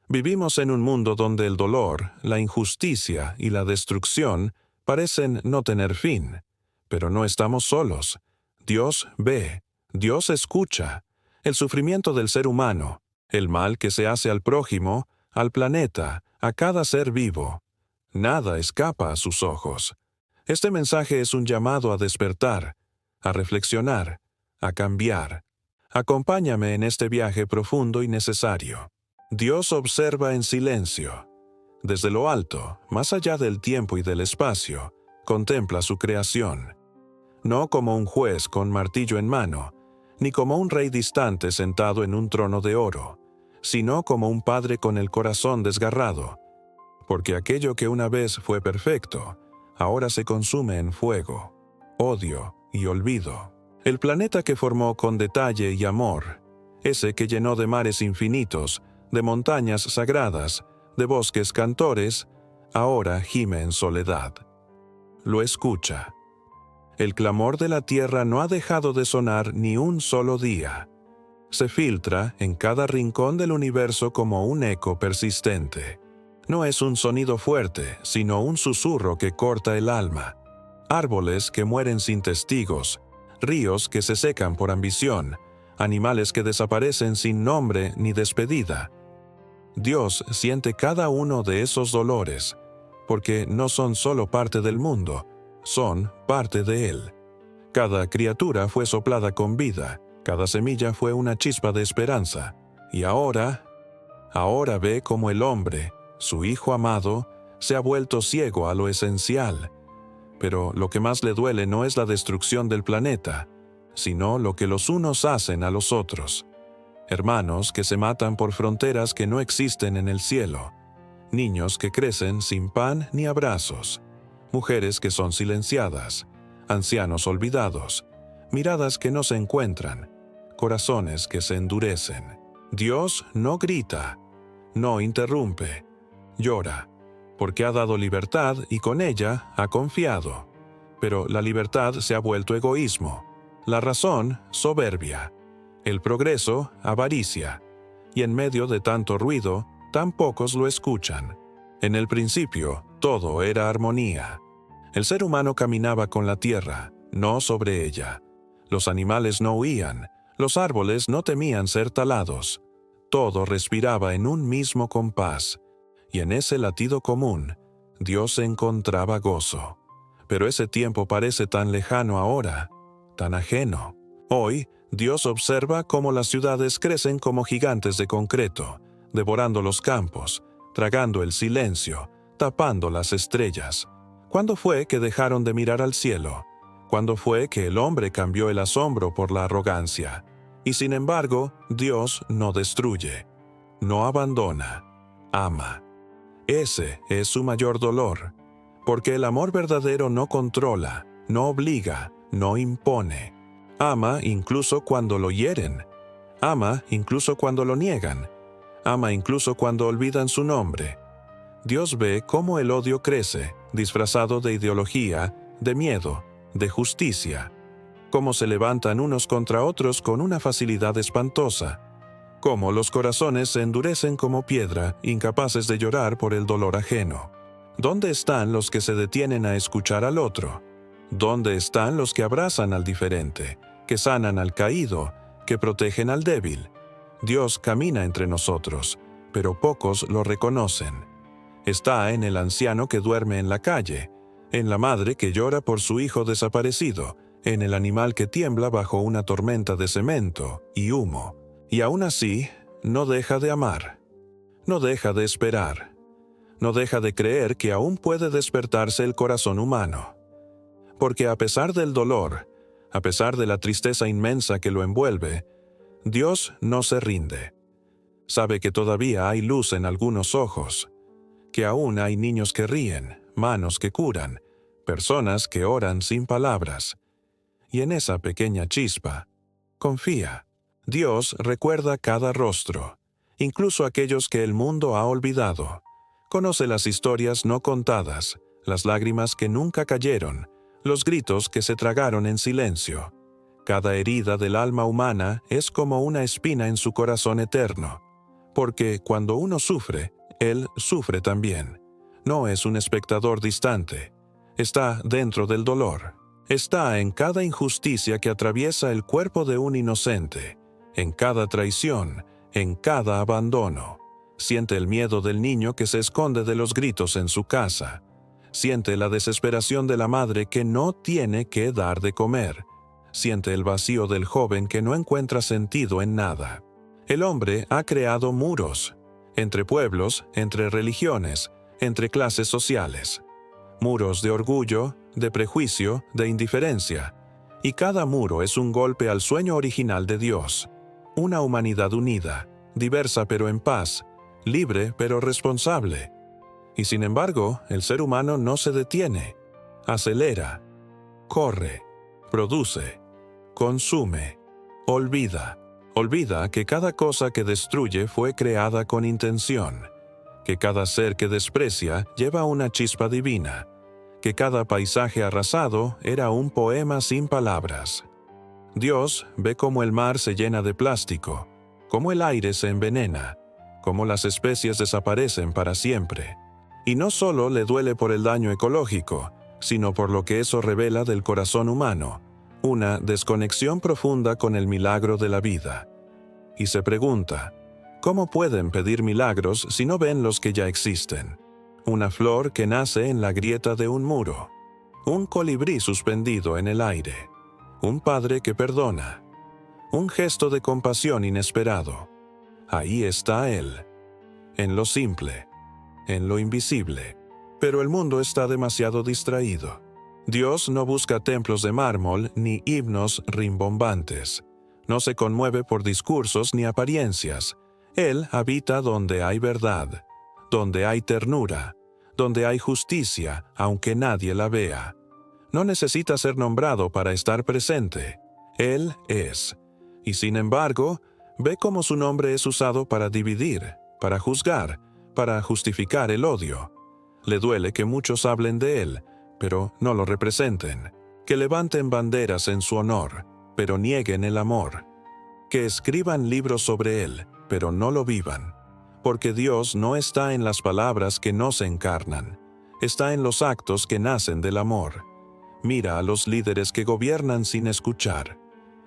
Vivimos en un mundo donde el dolor, la injusticia y la destrucción parecen no tener fin. Pero no estamos solos. Dios ve, Dios escucha. El sufrimiento del ser humano, el mal que se hace al prójimo, al planeta, a cada ser vivo. Nada escapa a sus ojos. Este mensaje es un llamado a despertar, a reflexionar, a cambiar. Acompáñame en este viaje profundo y necesario. Dios observa en silencio. Desde lo alto, más allá del tiempo y del espacio, contempla su creación. No como un juez con martillo en mano, ni como un rey distante sentado en un trono de oro, sino como un padre con el corazón desgarrado, porque aquello que una vez fue perfecto, ahora se consume en fuego, odio y olvido. El planeta que formó con detalle y amor, ese que llenó de mares infinitos, de montañas sagradas, de bosques cantores, ahora gime en soledad. Lo escucha. El clamor de la tierra no ha dejado de sonar ni un solo día. Se filtra en cada rincón del universo como un eco persistente. No es un sonido fuerte, sino un susurro que corta el alma. Árboles que mueren sin testigos, ríos que se secan por ambición, animales que desaparecen sin nombre ni despedida. Dios siente cada uno de esos dolores, porque no son solo parte del mundo, son parte de Él. Cada criatura fue soplada con vida, cada semilla fue una chispa de esperanza, y ahora ve cómo el hombre, su Hijo amado, se ha vuelto ciego a lo esencial. Pero lo que más le duele no es la destrucción del planeta, sino lo que los unos hacen a los otros. Hermanos que se matan por fronteras que no existen en el cielo, niños que crecen sin pan ni abrazos, mujeres que son silenciadas, ancianos olvidados, miradas que no se encuentran, corazones que se endurecen. Dios no grita, no interrumpe, llora, porque ha dado libertad y con ella ha confiado. Pero la libertad se ha vuelto egoísmo, la razón soberbia, el progreso avaricia, y en medio de tanto ruido, tan pocos lo escuchan. En el principio, todo era armonía. El ser humano caminaba con la tierra, no sobre ella. Los animales no huían, los árboles no temían ser talados. Todo respiraba en un mismo compás, y en ese latido común, Dios encontraba gozo. Pero ese tiempo parece tan lejano ahora, tan ajeno. Hoy, Dios observa cómo las ciudades crecen como gigantes de concreto, devorando los campos, tragando el silencio, tapando las estrellas. ¿Cuándo fue que dejaron de mirar al cielo? ¿Cuándo fue que el hombre cambió el asombro por la arrogancia? Y sin embargo, Dios no destruye, no abandona, ama. Ese es su mayor dolor, porque el amor verdadero no controla, no obliga, no impone. Ama incluso cuando lo hieren. Ama incluso cuando lo niegan. Ama incluso cuando olvidan su nombre. Dios ve cómo el odio crece, disfrazado de ideología, de miedo, de justicia. Cómo se levantan unos contra otros con una facilidad espantosa. Cómo los corazones se endurecen como piedra, incapaces de llorar por el dolor ajeno. ¿Dónde están los que se detienen a escuchar al otro? ¿Dónde están los que abrazan al diferente, que sanan al caído, que protegen al débil? Dios camina entre nosotros, pero pocos lo reconocen. Está en el anciano que duerme en la calle, en la madre que llora por su hijo desaparecido, en el animal que tiembla bajo una tormenta de cemento y humo. Y aún así, no deja de amar, no deja de esperar, no deja de creer que aún puede despertarse el corazón humano. Porque a pesar del dolor, a pesar de la tristeza inmensa que lo envuelve, Dios no se rinde. Sabe que todavía hay luz en algunos ojos, que aún hay niños que ríen, manos que curan, personas que oran sin palabras. Y en esa pequeña chispa, confía. Dios recuerda cada rostro, incluso aquellos que el mundo ha olvidado. Conoce las historias no contadas, las lágrimas que nunca cayeron, los gritos que se tragaron en silencio. Cada herida del alma humana es como una espina en su corazón eterno. porque cuando uno sufre, Él sufre también. No es un espectador distante. Está dentro del dolor. Está en cada injusticia que atraviesa el cuerpo de un inocente, en cada traición, en cada abandono. Siente el miedo del niño que se esconde de los gritos en su casa. Siente la desesperación de la madre que no tiene que dar de comer. Siente el vacío del joven que no encuentra sentido en nada. El hombre ha creado muros, entre pueblos, entre religiones, entre clases sociales. Muros de orgullo, de prejuicio, de indiferencia. Y cada muro es un golpe al sueño original de Dios. Una humanidad unida, diversa pero en paz, libre pero responsable. Y sin embargo, el ser humano no se detiene. Acelera, corre, produce, consume, olvida. Olvida que cada cosa que destruye fue creada con intención, que cada ser que desprecia lleva una chispa divina, que cada paisaje arrasado era un poema sin palabras. Dios ve cómo el mar se llena de plástico, cómo el aire se envenena, cómo las especies desaparecen para siempre. Y no solo le duele por el daño ecológico, sino por lo que eso revela del corazón humano, una desconexión profunda con el milagro de la vida. Y se pregunta, ¿cómo pueden pedir milagros si no ven los que ya existen? Una flor que nace en la grieta de un muro, un colibrí suspendido en el aire, un padre que perdona, un gesto de compasión inesperado. Ahí está Él, en lo simple, en lo invisible. Pero el mundo está demasiado distraído. Dios no busca templos de mármol ni himnos rimbombantes. No se conmueve por discursos ni apariencias. Él habita donde hay verdad, donde hay ternura, donde hay justicia, aunque nadie la vea. No necesita ser nombrado para estar presente. Él es. Y sin embargo, ve cómo su nombre es usado para dividir, para juzgar, para justificar el odio. Le duele que muchos hablen de Él, pero no lo representen, que levanten banderas en su honor, pero nieguen el amor, que escriban libros sobre Él, pero no lo vivan, porque Dios no está en las palabras que no se encarnan, está en los actos que nacen del amor. Mira a los líderes que gobiernan sin escuchar,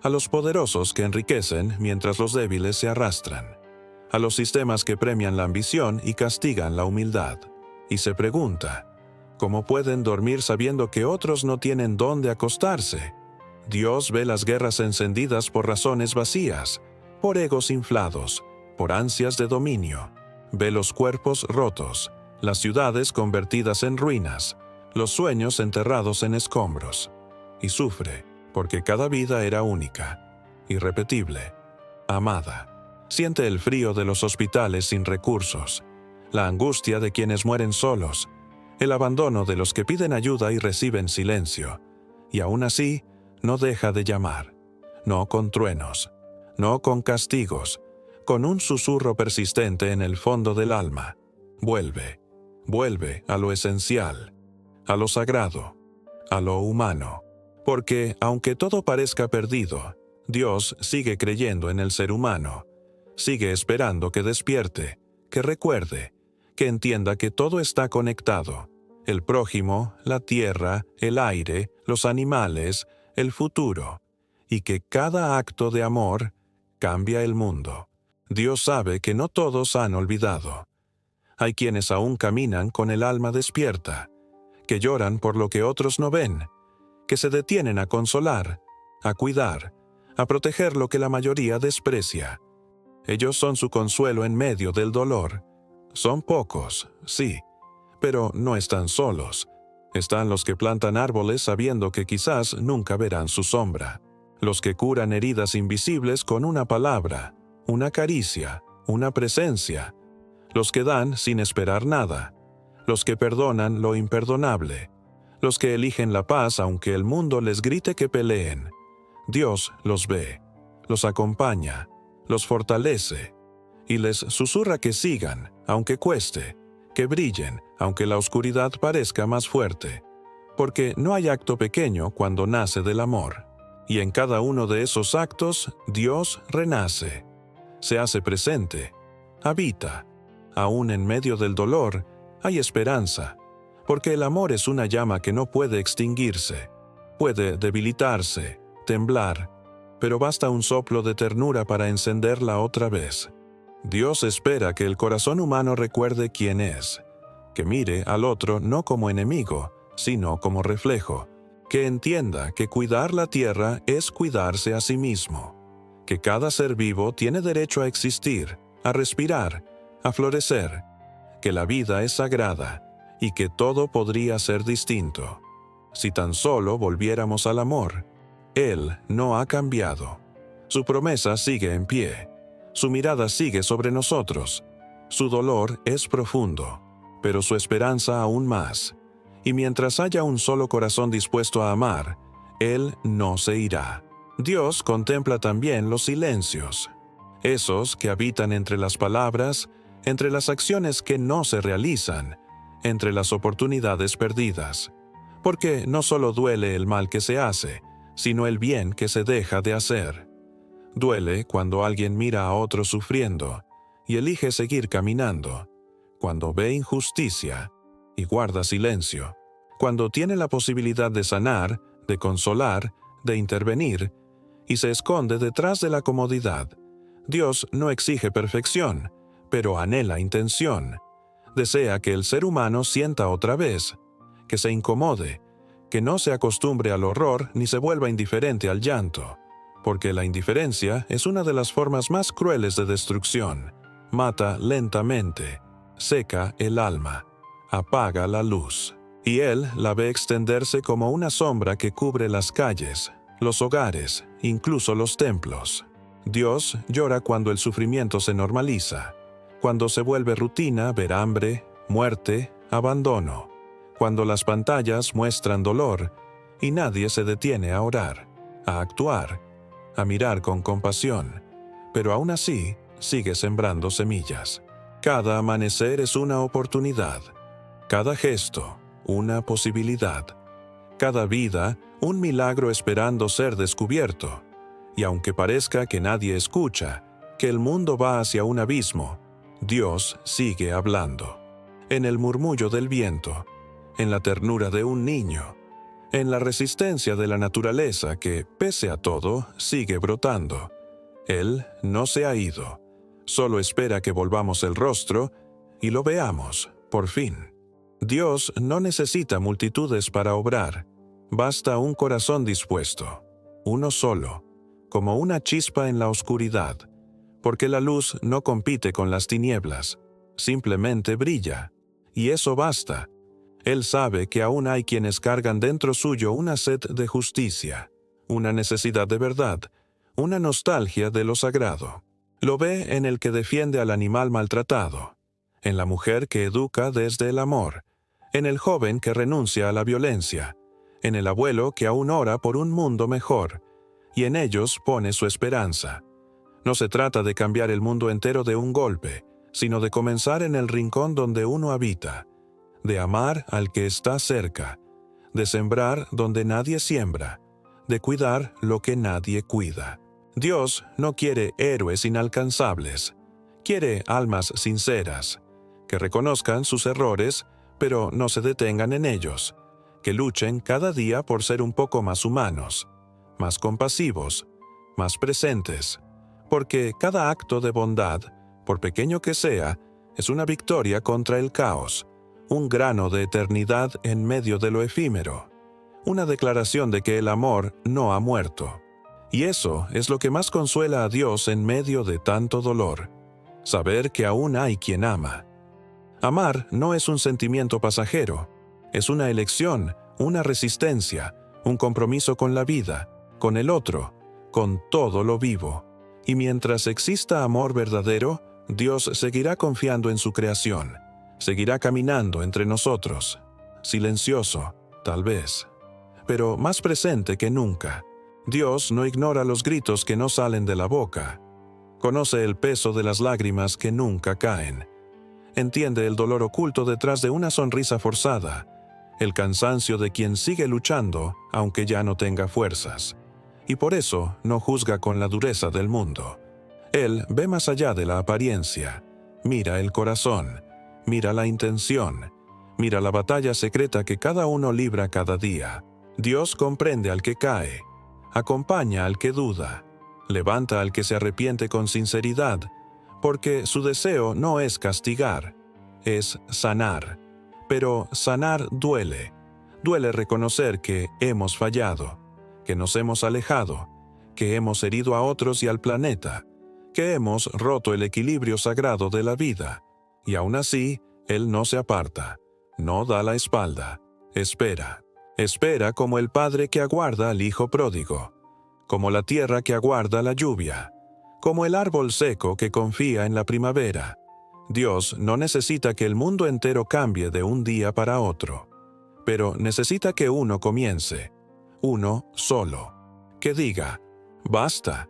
a los poderosos que enriquecen mientras los débiles se arrastran, a los sistemas que premian la ambición y castigan la humildad. Y se pregunta, ¿cómo pueden dormir sabiendo que otros no tienen dónde acostarse? Dios ve las guerras encendidas por razones vacías, por egos inflados, por ansias de dominio. Ve los cuerpos rotos, las ciudades convertidas en ruinas, los sueños enterrados en escombros. Y sufre, porque cada vida era única, irrepetible, amada. Siente el frío de los hospitales sin recursos, la angustia de quienes mueren solos, el abandono de los que piden ayuda y reciben silencio. Y aún así, no deja de llamar, no con truenos, no con castigos, con un susurro persistente en el fondo del alma. Vuelve, vuelve a lo esencial, a lo sagrado, a lo humano. Porque, aunque todo parezca perdido, Dios sigue creyendo en el ser humano, sigue esperando que despierte, que recuerde, que entienda que todo está conectado, el prójimo, la tierra, el aire, los animales, el futuro, y que cada acto de amor cambia el mundo. Dios sabe que no todos han olvidado. Hay quienes aún caminan con el alma despierta, que lloran por lo que otros no ven, que se detienen a consolar, a cuidar, a proteger lo que la mayoría desprecia. Ellos son su consuelo en medio del dolor. Son pocos, sí, pero no están solos. Están los que plantan árboles sabiendo que quizás nunca verán su sombra. Los que curan heridas invisibles con una palabra, una caricia, una presencia. Los que dan sin esperar nada. Los que perdonan lo imperdonable. Los que eligen la paz aunque el mundo les grite que peleen. Dios los ve, los acompaña, los fortalece y les susurra que sigan, aunque cueste, que brillen, aunque la oscuridad parezca más fuerte, porque no hay acto pequeño cuando nace del amor, y en cada uno de esos actos Dios renace, se hace presente, habita. Aún en medio del dolor, hay esperanza, porque el amor es una llama que no puede extinguirse. Puede debilitarse, temblar, pero basta un soplo de ternura para encenderla otra vez. Dios espera que el corazón humano recuerde quién es, que mire al otro no como enemigo, sino como reflejo, que entienda que cuidar la tierra es cuidarse a sí mismo, que cada ser vivo tiene derecho a existir, a respirar, a florecer, que la vida es sagrada y que todo podría ser distinto. Si tan solo volviéramos al amor, Él no ha cambiado. Su promesa sigue en pie. Su mirada sigue sobre nosotros. Su dolor es profundo, pero su esperanza aún más. Y mientras haya un solo corazón dispuesto a amar, Él no se irá. Dios contempla también los silencios, esos que habitan entre las palabras, entre las acciones que no se realizan, entre las oportunidades perdidas. Porque no solo duele el mal que se hace, sino el bien que se deja de hacer. Duele cuando alguien mira a otro sufriendo y elige seguir caminando, cuando ve injusticia y guarda silencio, cuando tiene la posibilidad de sanar, de consolar, de intervenir, y se esconde detrás de la comodidad. Dios no exige perfección, pero anhela intención. Desea que el ser humano sienta otra vez, que se incomode, que no se acostumbre al horror ni se vuelva indiferente al llanto, porque la indiferencia es una de las formas más crueles de destrucción. Mata lentamente, seca el alma, apaga la luz. Y Él la ve extenderse como una sombra que cubre las calles, los hogares, incluso los templos. Dios llora cuando el sufrimiento se normaliza, cuando se vuelve rutina ver hambre, muerte, abandono, cuando las pantallas muestran dolor y nadie se detiene a orar, a actuar, a mirar con compasión, pero aún así sigue sembrando semillas. Cada amanecer es una oportunidad, cada gesto, una posibilidad, cada vida, un milagro esperando ser descubierto. Y aunque parezca que nadie escucha, que el mundo va hacia un abismo, Dios sigue hablando. En el murmullo del viento, en la ternura de un niño, en la resistencia de la naturaleza que, pese a todo, sigue brotando. Él no se ha ido, solo espera que volvamos el rostro y lo veamos, por fin. Dios no necesita multitudes para obrar, basta un corazón dispuesto, uno solo, como una chispa en la oscuridad, porque la luz no compite con las tinieblas, simplemente brilla, y eso basta. Él sabe que aún hay quienes cargan dentro suyo una sed de justicia, una necesidad de verdad, una nostalgia de lo sagrado. Lo ve en el que defiende al animal maltratado, en la mujer que educa desde el amor, en el joven que renuncia a la violencia, en el abuelo que aún ora por un mundo mejor, y en ellos pone su esperanza. No se trata de cambiar el mundo entero de un golpe, sino de comenzar en el rincón donde uno habita, de amar al que está cerca, de sembrar donde nadie siembra, de cuidar lo que nadie cuida. Dios no quiere héroes inalcanzables, quiere almas sinceras, que reconozcan sus errores, pero no se detengan en ellos, que luchen cada día por ser un poco más humanos, más compasivos, más presentes, porque cada acto de bondad, por pequeño que sea, es una victoria contra el caos, un grano de eternidad en medio de lo efímero, una declaración de que el amor no ha muerto. Y eso es lo que más consuela a Dios en medio de tanto dolor, saber que aún hay quien ama. Amar no es un sentimiento pasajero, es una elección, una resistencia, un compromiso con la vida, con el otro, con todo lo vivo. Y mientras exista amor verdadero, Dios seguirá confiando en su creación, seguirá caminando entre nosotros, silencioso, tal vez, pero más presente que nunca. Dios no ignora los gritos que no salen de la boca, conoce el peso de las lágrimas que nunca caen, entiende el dolor oculto detrás de una sonrisa forzada, el cansancio de quien sigue luchando aunque ya no tenga fuerzas, y por eso no juzga con la dureza del mundo. Él ve más allá de la apariencia, mira el corazón, mira la intención, mira la batalla secreta que cada uno libra cada día. Dios comprende al que cae, acompaña al que duda, levanta al que se arrepiente con sinceridad, porque su deseo no es castigar, es sanar. Pero sanar duele. Duele reconocer que hemos fallado, que nos hemos alejado, que hemos herido a otros y al planeta, que hemos roto el equilibrio sagrado de la vida. Y aún así, Él no se aparta, no da la espalda, espera. Espera como el padre que aguarda al hijo pródigo, como la tierra que aguarda la lluvia, como el árbol seco que confía en la primavera. Dios no necesita que el mundo entero cambie de un día para otro, pero necesita que uno comience, uno solo, que diga, basta,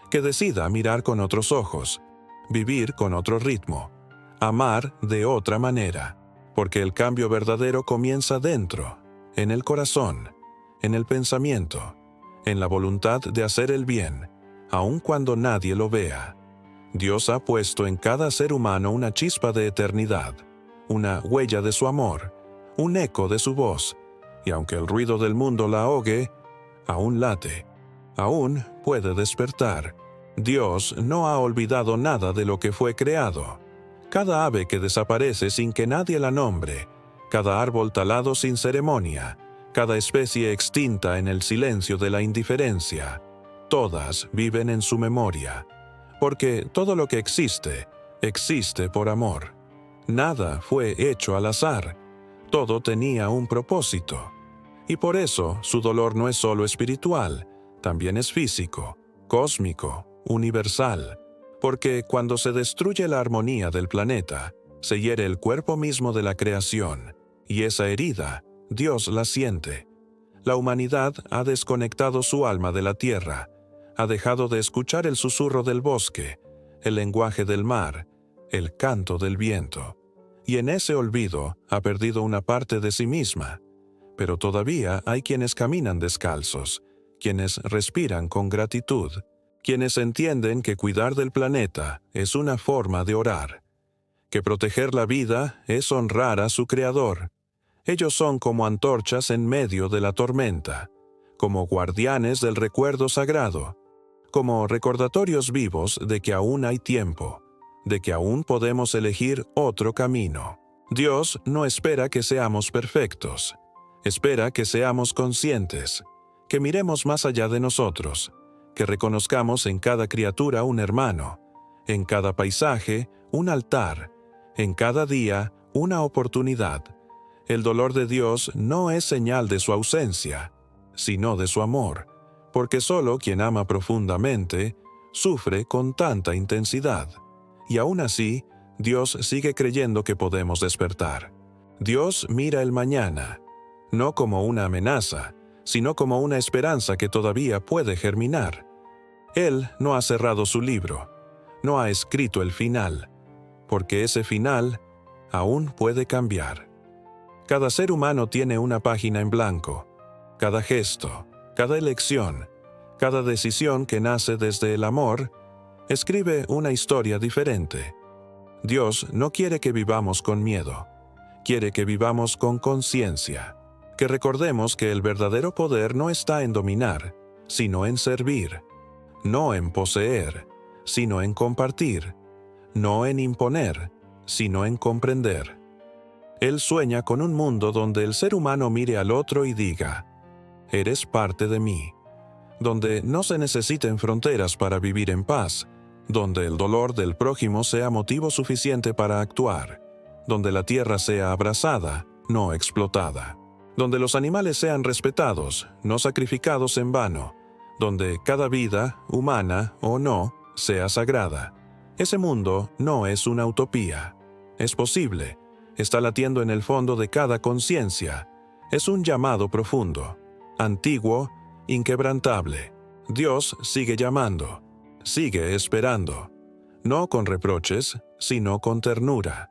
que decida mirar con otros ojos, vivir con otro ritmo, amar de otra manera, porque el cambio verdadero comienza dentro, en el corazón, en el pensamiento, en la voluntad de hacer el bien, aun cuando nadie lo vea. Dios ha puesto en cada ser humano una chispa de eternidad, una huella de su amor, un eco de su voz, y aunque el ruido del mundo la ahogue, aún late, aún puede despertar. Dios no ha olvidado nada de lo que fue creado. Cada ave que desaparece sin que nadie la nombre, cada árbol talado sin ceremonia, cada especie extinta en el silencio de la indiferencia, todas viven en su memoria, porque todo lo que existe, existe por amor. Nada fue hecho al azar, todo tenía un propósito. Y por eso su dolor no es solo espiritual, también es físico, cósmico, universal, porque cuando se destruye la armonía del planeta, se hiere el cuerpo mismo de la creación, y esa herida, Dios la siente. La humanidad ha desconectado su alma de la tierra, ha dejado de escuchar el susurro del bosque, el lenguaje del mar, el canto del viento, y en ese olvido ha perdido una parte de sí misma. Pero todavía hay quienes caminan descalzos, quienes respiran con gratitud, quienes entienden que cuidar del planeta es una forma de orar, que proteger la vida es honrar a su Creador. Ellos son como antorchas en medio de la tormenta, como guardianes del recuerdo sagrado, como recordatorios vivos de que aún hay tiempo, de que aún podemos elegir otro camino. Dios no espera que seamos perfectos, espera que seamos conscientes, que miremos más allá de nosotros, que reconozcamos en cada criatura un hermano, en cada paisaje un altar, en cada día una oportunidad. El dolor de Dios no es señal de su ausencia, sino de su amor, porque solo quien ama profundamente sufre con tanta intensidad. Y aún así, Dios sigue creyendo que podemos despertar. Dios mira el mañana, no como una amenaza, sino como una esperanza que todavía puede germinar. Él no ha cerrado su libro, no ha escrito el final, porque ese final aún puede cambiar. Cada ser humano tiene una página en blanco. Cada gesto, cada elección, cada decisión que nace desde el amor, escribe una historia diferente. Dios no quiere que vivamos con miedo, quiere que vivamos con conciencia, que recordemos que el verdadero poder no está en dominar, sino en servir, no en poseer, sino en compartir, no en imponer, sino en comprender. Él sueña con un mundo donde el ser humano mire al otro y diga, «Eres parte de mí», donde no se necesiten fronteras para vivir en paz, donde el dolor del prójimo sea motivo suficiente para actuar, donde la tierra sea abrazada, no explotada, donde los animales sean respetados, no sacrificados en vano, donde cada vida, humana o no, sea sagrada. Ese mundo no es una utopía. Es posible. Está latiendo en el fondo de cada conciencia. Es un llamado profundo, antiguo, inquebrantable. Dios sigue llamando, sigue esperando. No con reproches, sino con ternura.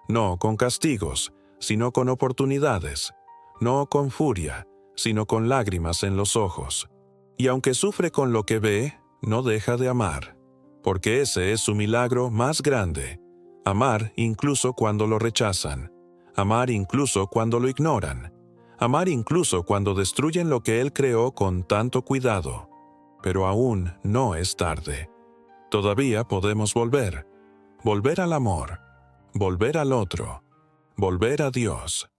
No con castigos, sino con oportunidades. No con furia, sino con lágrimas en los ojos. Y aunque sufre con lo que ve, no deja de amar, porque ese es su milagro más grande. Amar incluso cuando lo rechazan. Amar incluso cuando lo ignoran. Amar incluso cuando destruyen lo que Él creó con tanto cuidado. Pero aún no es tarde. Todavía podemos volver. Volver al amor. Volver al otro. Volver a Dios.